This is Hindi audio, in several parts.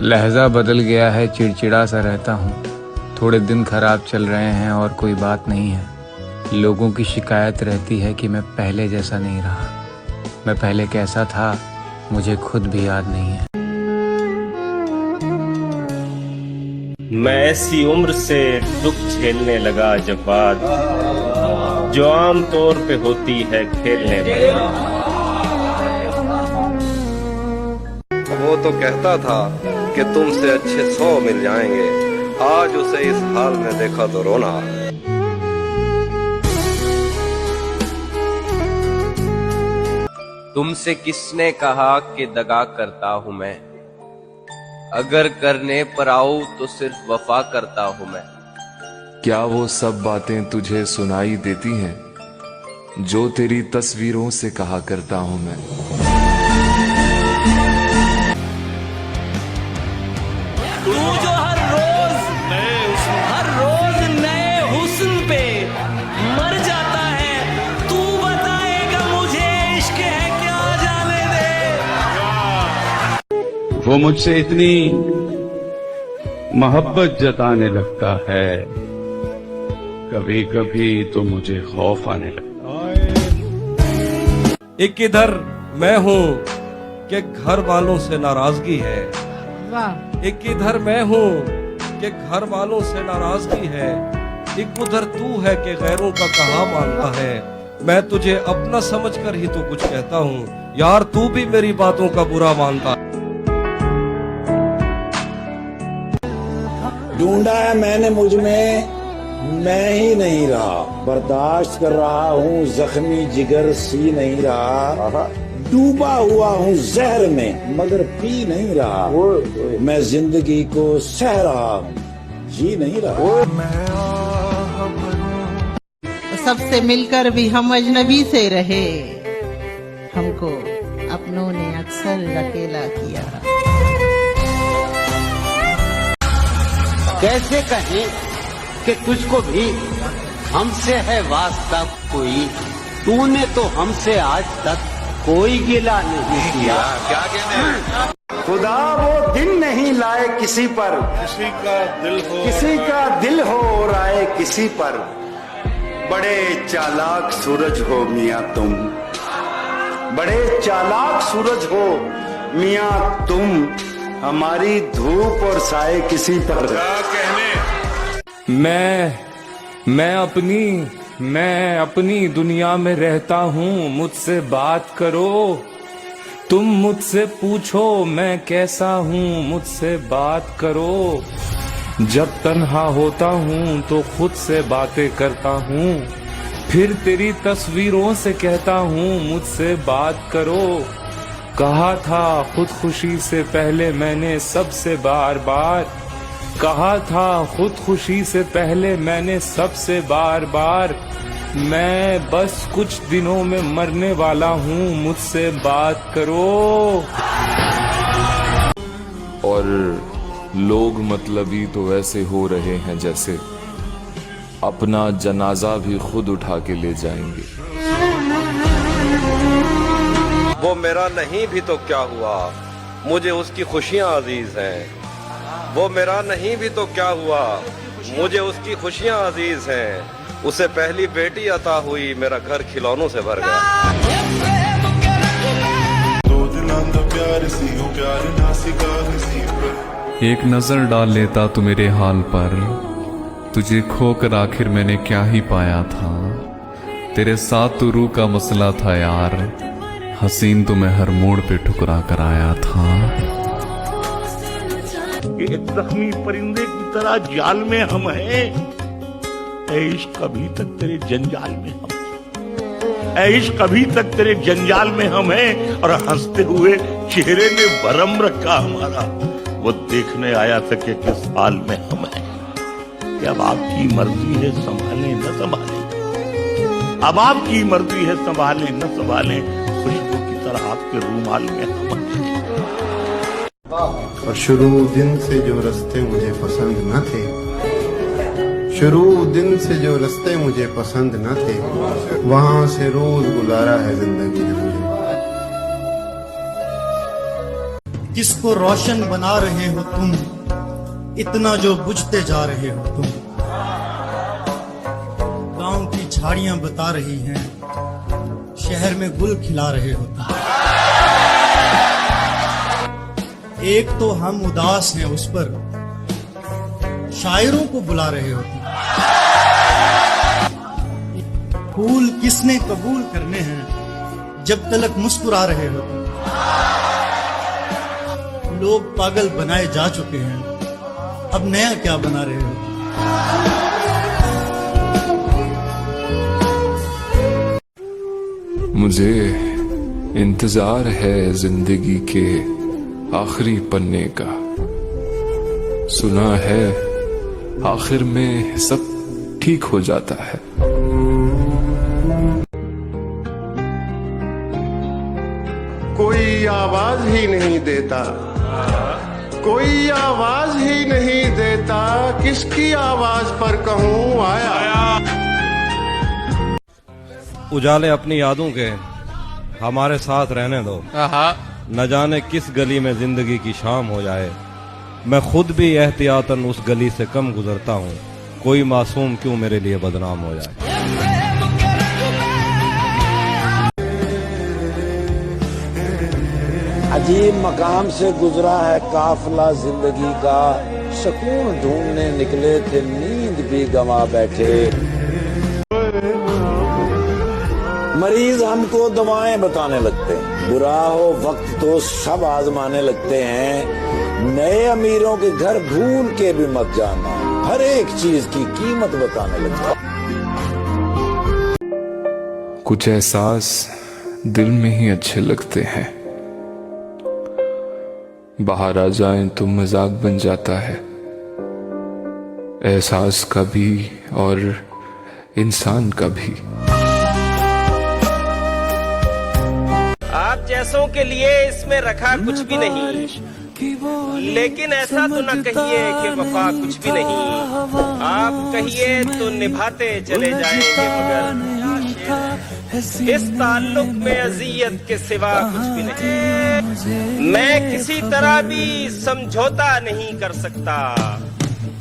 लहजा बदल गया है, चिड़चिड़ा सा रहता हूँ। थोड़े दिन खराब चल रहे हैं और कोई बात नहीं है। लोगों की शिकायत रहती है कि मैं पहले जैसा नहीं रहा। मैं पहले कैसा था मुझे खुद भी याद नहीं है। मैं ऐसी उम्र से दुख झेलने लगा जब बात जो आम तौर पे होती है खेलने में। वो तो कहता था कि तुमसे अच्छे 100 मिल जाएंगे, आज उसे इस हाल में देखा तो रोना। तुमसे किसने कहा कि दगा करता हूँ मैं, अगर करने पर आऊं तो सिर्फ वफा करता हूँ मैं। क्या वो सब बातें तुझे सुनाई देती हैं जो तेरी तस्वीरों से कहा करता हूँ मैं। तू जो हर रोज नए हुस्न पे मर जाता है, तू बताएगा मुझे इश्क है क्या, जाने दे। वो मुझसे इतनी मोहब्बत जताने लगता है, कभी कभी तो मुझे खौफ आने लगता है। एक इधर मैं हूँ कि घर वालों से नाराजगी है, एक इधर मैं हूँ कि घर वालों से नाराजगी है, एक उधर तू है कि गैरों का कहा मानता है। मैं तुझे अपना समझकर ही तो कुछ कहता हूँ यार, तू भी मेरी बातों का बुरा मानता। ढूंढा है मैंने मुझ में, मैं ही नहीं रहा। बर्दाश्त कर रहा हूँ जख्मी जिगर, सी नहीं रहा। डूबा हुआ हूँ जहर में मगर पी नहीं रहा। मैं जिंदगी को सह रहा हूँ, जी नहीं रहा। सबसे मिलकर भी हम अजनबी से रहे, हमको अपनों ने अक्सर अकेला किया। कैसे कहें कि तुझको भी हमसे है वास्ता कोई, तूने तो हमसे आज तक कोई गिला नहीं किया। क्या कहने? खुदा वो दिन नहीं लाए किसी पर, किसी का दिल हो और आए किसी पर। बड़े चालाक सूरज हो मियाँ तुम, बड़े चालाक सूरज हो मियाँ तुम। हमारी धूप और साए किसी पर। क्या कहने? मैं अपनी दुनिया में रहता हूँ, मुझसे बात करो। तुम मुझसे पूछो मैं कैसा हूँ, मुझसे बात करो। जब तन्हा होता हूँ तो खुद से बातें करता हूँ, फिर तेरी तस्वीरों से कहता हूँ मुझसे बात करो। कहा था खुदकुशी से पहले मैंने सबसे बार बार, कहा था खुदकुशी से पहले मैंने सबसे बार बार। मैं बस कुछ दिनों में मरने वाला हूँ, मुझसे बात करो। और लोग मतलबी तो वैसे हो रहे हैं जैसे अपना जनाजा भी खुद उठा के ले जाएंगे। वो मेरा नहीं भी तो क्या हुआ, मुझे उसकी खुशियाँ अजीज हैं। वो मेरा नहीं भी तो क्या हुआ, मुझे उसकी खुशियाँ अजीज हैं। उसे पहली बेटी अता हुई, मेरा घर खिलौनों से भर गया। एक नजर डाल लेता तू मेरे हाल पर, तुझे खोकर आखिर मैंने क्या ही पाया था। तेरे साथ तो रूह का मसला था यार, हसीन तो मैं हर मोड़ पे ठुकरा कर आया था। एक जख्मी परिंदे की तरह जाल में हम हैं, इश्क अभी तक तेरे जंजाल में हम हैं, इश्क अभी तक तेरे जंजाल में हम हैं। और हंसते हुए चेहरे ने भरम रखा हमारा, वो देखने आया था कि किस हाल में हम हैं। कि अब आपकी मर्जी है संभालें न संभालें, अब आपकी मर्जी है संभालें न संभालें, खुशबू की तरह आपके रूमाल में हम हैं। और शुरू दिन से जो रास्ते मुझे पसंद न थे, शुरू दिन से जो रास्ते मुझे पसंद न थे, वहां से रोज गुजारा है जिंदगी ने मुझे। किसको रोशन बना रहे हो तुम, इतना जो बुझते जा रहे हो तुम। गांव की झाड़ियां बता रही हैं, शहर में गुल खिला रहे हो तुम। एक तो हम उदास हैं उस पर, शायरों को बुला रहे हो तुम। फूल किसने कबूल करने हैं, जब तलक मुस्कुरा रहे हो तुम। लोग पागल बनाए जा चुके हैं, अब नया क्या बना रहे हो। मुझे इंतजार है जिंदगी के आखिरी पन्ने का। सुना है आखिर में सब ठीक हो जाता है। कोई आवाज ही नहीं देता, कोई आवाज ही नहीं देता, किसकी आवाज पर कहूँ आया। उजाले अपनी यादों के हमारे साथ रहने दो। न जाने किस गली में जिंदगी की शाम हो जाए, मैं खुद भी एहतियातन उस गली से कम गुजरता हूँ। कोई मासूम क्यों मेरे लिए बदनाम हो जाए। अजीब मकाम से गुजरा है काफिला जिंदगी का, सुकून ढूंढने निकले थे नींद भी गंवा बैठे। मरीज हमको दवाएं बताने लगते हैं, बुरा हो वक्त तो सब आजमाने लगते हैं। नए अमीरों के घर भूल के भी मत जाना, हर एक चीज की कीमत बताने लगते हैं। कुछ एहसास दिल में ही अच्छे लगते हैं, बाहर आ जाएं तो मजाक बन जाता है। एहसास का भी और इंसान का भी। आप जैसों के लिए इसमें रखा कुछ भी नहीं, लेकिन ऐसा तो न कहिए कि वफा कुछ भी नहीं। आप कहिए तो निभाते चले जाएंगे, मगर इस ताल्लुक में अजियत के सिवा कुछ भी नहीं। मैं किसी तरह भी समझौता नहीं कर सकता,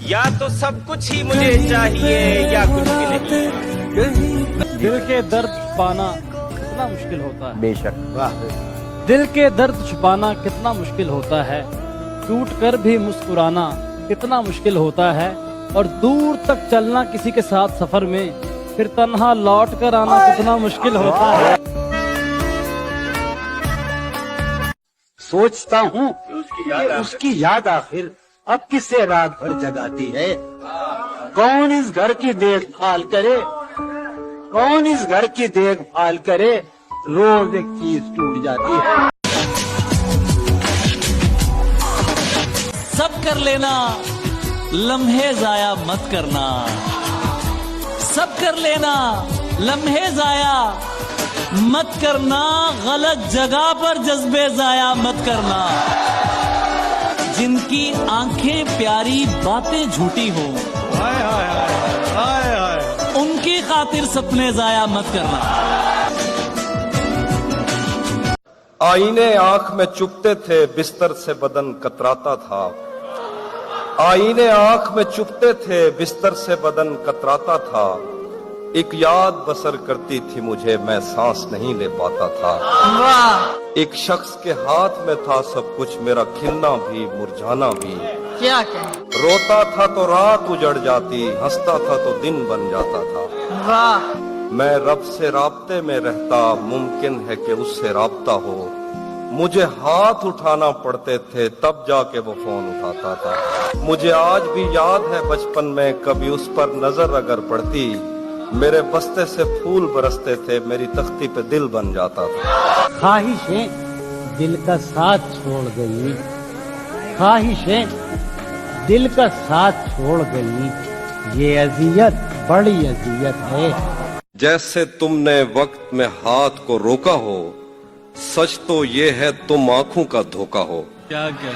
या तो सब कुछ ही मुझे चाहिए या कुछ भी नहीं। दिल के दर्द छुपाना कितना मुश्किल होता है। बेशक, वाह। दिल के दर्द छुपाना कितना मुश्किल होता है, टूट कर भी मुस्कुराना कितना मुश्किल होता है, और दूर तक चलना किसी के साथ सफर में, फिर तन्हा लौट कर आना कितना मुश्किल होता है। सोचता हूँ कि उसकी याद आखिर अब किससे रात भर जगाती है। कौन इस घर की देखभाल करे, कौन इस घर की देखभाल करे, रोज एक चीज टूट जाती है। सब कर लेना, लम्हे जाया मत करना। सब कर लेना, लम्हे जाया मत करना। गलत जगह पर जज्बे जाया मत करना। जिनकी आंखें प्यारी बातें झूठी हो, उनकी खातिर सपने जाया मत करना। आईने आंख में चुभते थे, बिस्तर से बदन कतराता था। आईने आंख में चुभते थे, बिस्तर से बदन कतराता था। एक याद बसर करती थी मुझे, मैं सांस नहीं ले पाता था। एक शख्स के हाथ में था सब कुछ, मेरा खिलना भी मुरझाना भी। क्या कहें? रोता था तो रात उजड़ जाती, हंसता था तो दिन बन जाता था। वाह। मैं रब से राब्ते में रहता, मुमकिन है कि उससे राब्ता हो। मुझे हाथ उठाना पड़ते थे, तब जाके वो फोन उठाता था। मुझे आज भी याद है बचपन में, कभी उस पर नजर अगर पड़ती, मेरे बस्ते से फूल बरसते थे, मेरी तख्ती पे दिल बन जाता था। ख्वाहिशें दिल का साथ छोड़ गई, ख्वाहिशें दिल का साथ छोड़ गई। ये अजियत बड़ी अजियत है। जैसे तुमने वक्त में हाथ को रोका हो, सच तो ये है तुम आंखों का धोखा हो। क्या क्या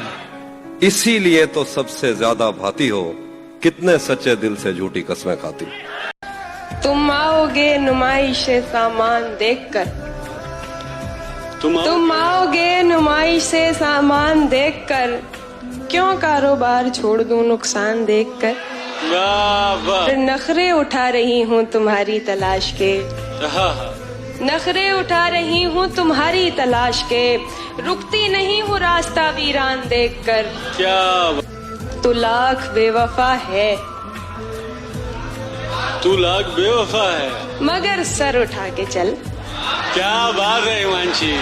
इसीलिए तो सबसे ज्यादा भाती हो, कितने सच्चे दिल से झूठी कस्में खाती। तुम आओगे नुमाइश सामान देखकर, तुम आओगे नुमाइश से सामान देखकर, क्यों कारोबार छोड़ दूं नुकसान देखकर। नखरे उठा रही हूँ तुम्हारी तलाश के, नखरे उठा रही हूँ तुम्हारी तलाश के, रुकती नहीं हूँ रास्ता वीरान देखकर। तू लाख बेवफा है, तू लाख बेवफा है, मगर सर उठा के चल। क्या बात है हिमांशी,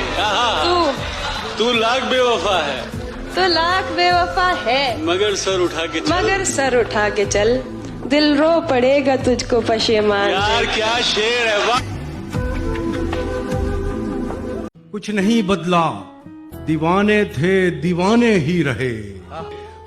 तू लाख बेवफा है, तो लाख बेवफा है, मगर सर उठा के चल। मगर सर उठा के चल, दिल रो पड़ेगा तुझको पशेमान। यार क्या शेर है, वाह। कुछ नहीं बदला, दीवाने थे दीवाने ही रहे,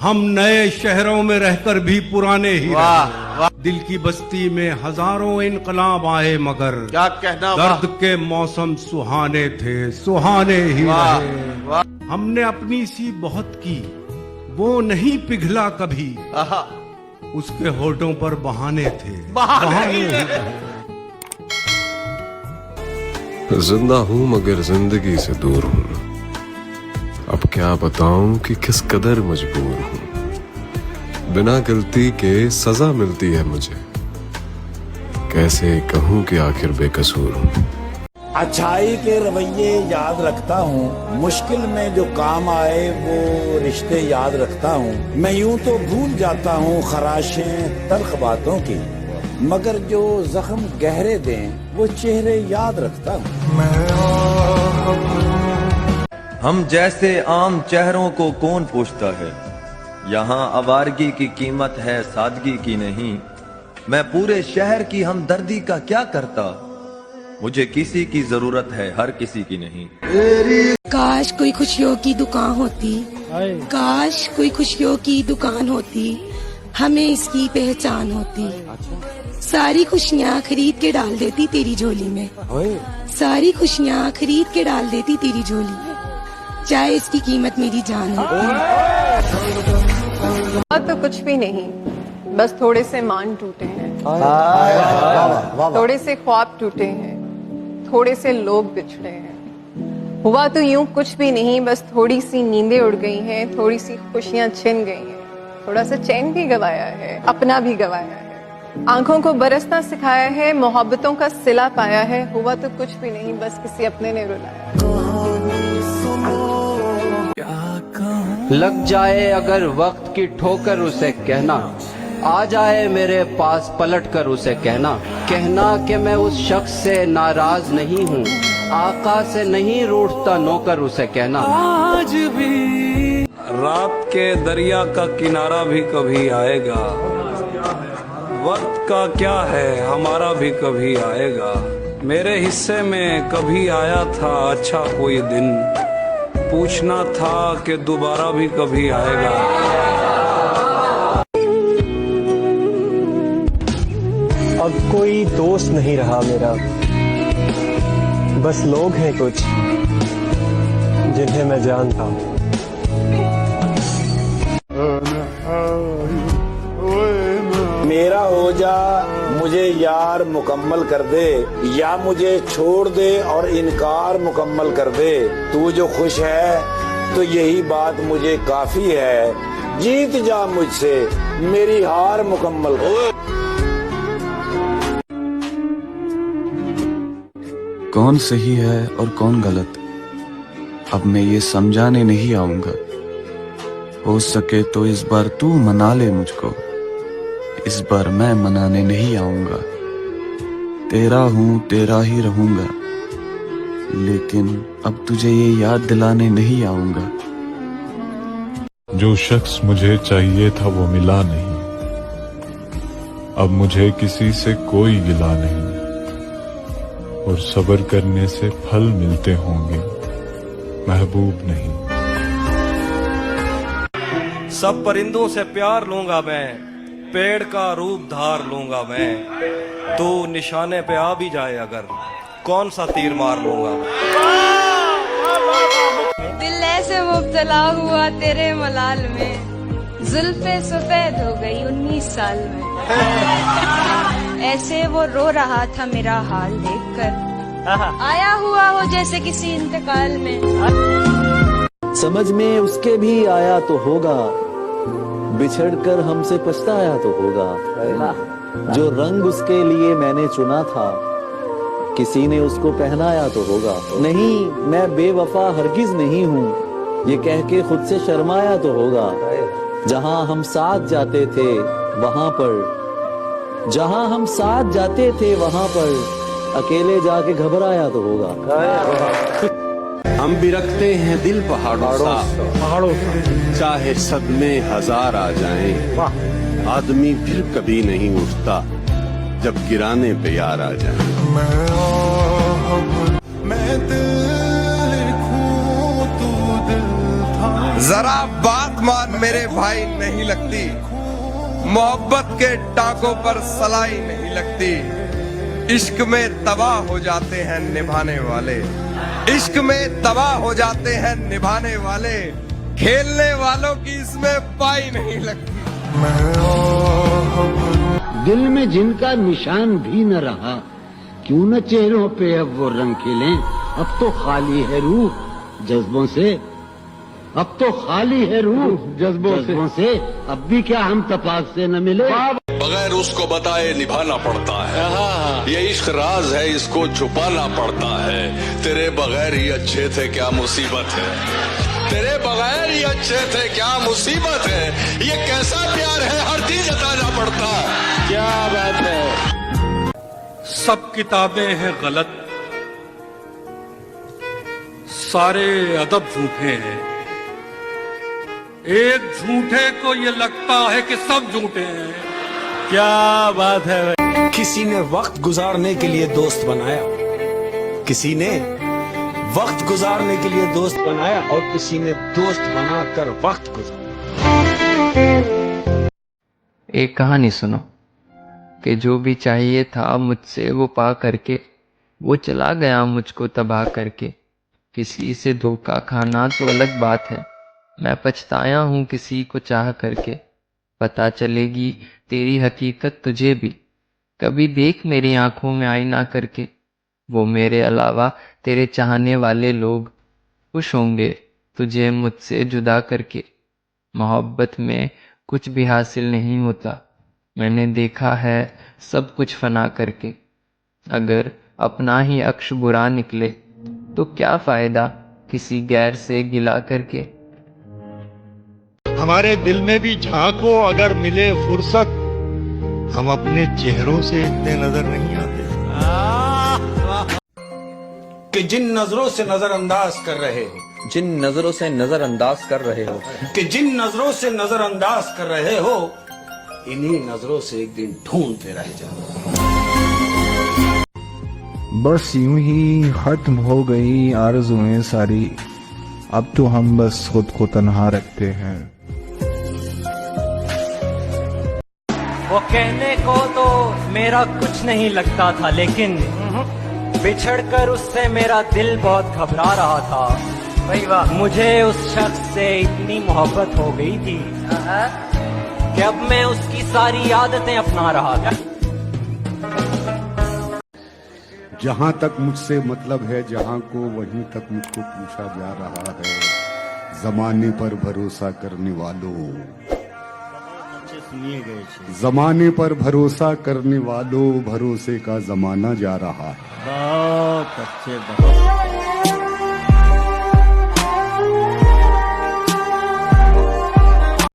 हम नए शहरों में रहकर भी पुराने ही रहे। दिल की बस्ती में हजारों इनकलाब आए, मगर क्या कहना, दर्द के मौसम सुहाने थे, सुहाने ही रहे। हमने अपनी सी बहुत की, वो नहीं पिघला कभी, उसके होठों पर बहाने थे, बहाने ही रहे। जिंदा हूँ मगर जिंदगी से दूर हूँ, अब क्या बताऊं कि किस कदर मजबूर हूँ। बिना गलती के सजा मिलती है मुझे, कैसे कहूँ कि आखिर बेकसूर हूँ। अच्छाई के रवैये याद रखता हूँ, मुश्किल में जो काम आए वो रिश्ते याद रखता हूँ। मैं यूं तो भूल जाता हूँ खराशें तल्ख बातों की, मगर जो जख्म गहरे दें वो चेहरे याद रखता हूँ। हम जैसे आम चेहरों को कौन पूछता है, यहाँ आवारगी की कीमत है सादगी की नहीं। मैं पूरे शहर की हमदर्दी का क्या करता, मुझे किसी की जरूरत है हर किसी की नहीं। काश कोई खुशियों की दुकान होती, काश कोई खुशियों की दुकान होती, हमें इसकी पहचान होती। सारी खुशियाँ खरीद के डाल देती तेरी झोली में, सारी खुशियाँ खरीद के डाल देती तेरी झोली में, चाहे इसकी कीमत मेरी जान होती। तो कुछ भी नहीं, बस थोड़े से मान टूटे हैं, थोड़े से ख्वाब टूटे हैं, थोड़े से लोग बिछड़े हैं। हुआ तो यूं कुछ भी नहीं, बस थोड़ी सी नींदें उड़ गई हैं, थोड़ी सी खुशियां छिन गई हैं, थोड़ा सा चैन भी गवाया है, अपना भी गवाया है। आंखों को बरसना सिखाया है, मोहब्बतों का सिला पाया है। हुआ तो कुछ भी नहीं, बस किसी अपने ने रुलाया। लग जाए अगर वक्त की ठोकर उसे कहना, आ जाए मेरे पास पलट कर उसे कहना, कहना कि मैं उस शख्स से नाराज नहीं हूँ, आका से नहीं रूठता नौकर उसे कहना। आज भी रात के दरिया का किनारा भी कभी आएगा, वक्त का क्या है हमारा भी कभी आएगा। मेरे हिस्से में कभी आया था अच्छा कोई दिन, पूछना था कि दोबारा भी कभी आएगा। अब कोई दोस्त नहीं रहा मेरा, बस लोग हैं कुछ जिन्हें मैं जानता हूँ। मेरा हो जा मुझे यार मुकम्मल कर दे, या मुझे छोड़ दे और इनकार मुकम्मल कर दे। तू जो खुश है तो यही बात मुझे काफी है, जीत जा मुझसे मेरी हार मुकम्मल कर। कौन सही है और कौन गलत, अब मैं ये समझाने नहीं आऊंगा। हो सके तो इस बार तू मना ले मुझको, इस बार मैं मनाने नहीं आऊंगा। तेरा हूँ तेरा ही रहूंगा, लेकिन अब तुझे ये याद दिलाने नहीं आऊंगा। जो शख्स मुझे चाहिए था वो मिला नहीं, अब मुझे किसी से कोई गिला नहीं, और सब्र करने से फल मिलते होंगे महबूब नहीं। सब परिंदों से प्यार लूंगा मैं, पेड़ का रूप धार लूंगा मैं। तू निशाने पे आ भी जाए अगर, कौन सा तीर मार लूंगा। दिल ऐसे मुब्तला हुआ तेरे मलाल में, जुल्फे सफेद हो गई 19 साल में। ऐसे वो रो रहा था मेरा हाल देखकर, आया हुआ हो जैसे किसी इंतकाल में। समझ में उसके भी आया तो होगा, बिछड़कर हमसे पछताया तो होगा। जो रंग उसके लिए मैंने चुना था, किसी ने उसको पहनाया तो होगा। नहीं, मैं बेवफा हरगिज नहीं हूँ, ये कह के खुद से शर्माया तो होगा। जहाँ हम साथ जाते थे वहाँ पर, जहाँ हम साथ जाते थे वहाँ पर, अकेले जाके घबराया तो होगा। हम भी रखते हैं दिल पहाड़ों सा, चाहे सदमे हजार आ जाएं, आदमी फिर कभी नहीं उठता जब गिराने पे यार आ जाए। जरा बात मान मेरे भाई नहीं लगती, मोहब्बत के टाकों पर सलाई नहीं लगती। इश्क में तबाह हो जाते हैं निभाने वाले, इश्क में तबाह हो जाते हैं निभाने वाले, खेलने वालों की इसमें पाई नहीं लगती। दिल में जिनका निशान भी न रहा, क्यों न चेहरों पे अब वो रंग खिलें। अब तो खाली है रूह जज्बों से, अब तो खाली है रूह जज्बों से। अब भी क्या हम तपाक से न मिले। बगैर उसको बताए निभाना पड़ता है, ये इश्क राज है, इसको छुपाना पड़ता है। तेरे बगैर ही अच्छे थे क्या मुसीबत है, तेरे बगैर ही अच्छे थे क्या मुसीबत है। ये कैसा प्यार है हर चीज जताना पड़ता है। क्या बात है। सब किताबें हैं गलत, सारे अदब झूठे हैं। एक झूठे को ये लगता है कि सब झूठे हैं। क्या बात है भाई। किसी ने वक्त गुजारने के लिए दोस्त बनाया, किसी ने वक्त गुजारने के लिए दोस्त बनाया, और किसी ने दोस्त बनाकर वक्त गुजारा। एक कहानी सुनो कि जो भी चाहिए था मुझसे वो पा करके वो चला गया मुझको तबाह करके। किसी से धोखा खाना तो अलग बात है, मैं पछताया हूँ किसी को चाह करके। पता चलेगी तेरी हकीकत तुझे भी, कभी देख मेरी आंखों में आईना करके। वो मेरे अलावा तेरे चाहने वाले लोग खुश होंगे तुझे मुझसे जुदा करके। मोहब्बत में कुछ भी हासिल नहीं होता, मैंने देखा है सब कुछ फना करके। अगर अपना ही अक्ष बुरा निकले तो क्या फ़ायदा किसी गैर से गिला करके। हमारे दिल में भी झांको अगर मिले फुर्सत, हम अपने चेहरों से इतने नजर नहीं आते। कि जिन नजरों से नजरअंदाज कर रहे हो, जिन नजरों से नजरअंदाज कर रहे हो, कि जिन नजरों से नजरअंदाज कर रहे हो, इन्हीं नजरों से एक दिन ढूंढते रह जाओ। बस यूं ही खत्म हो गई आरज़ुएं सारी, अब तो हम बस खुद को तन्हा रखते हैं। वो कहने को तो मेरा कुछ नहीं लगता था, लेकिन बिछड़कर उससे मेरा दिल बहुत घबरा रहा था। भाई वाह, मुझे उस शख्स से इतनी मोहब्बत हो गई थी कि अब मैं उसकी सारी आदतें अपना रहा था। जहां तक मुझसे मतलब है जहां को, वहीं तक मुझको पूछा जा रहा है। जमाने पर भरोसा करने वालों, जमाने पर भरोसा करने वालों, भरोसे का जमाना जा रहा है। बहुत अच्छे।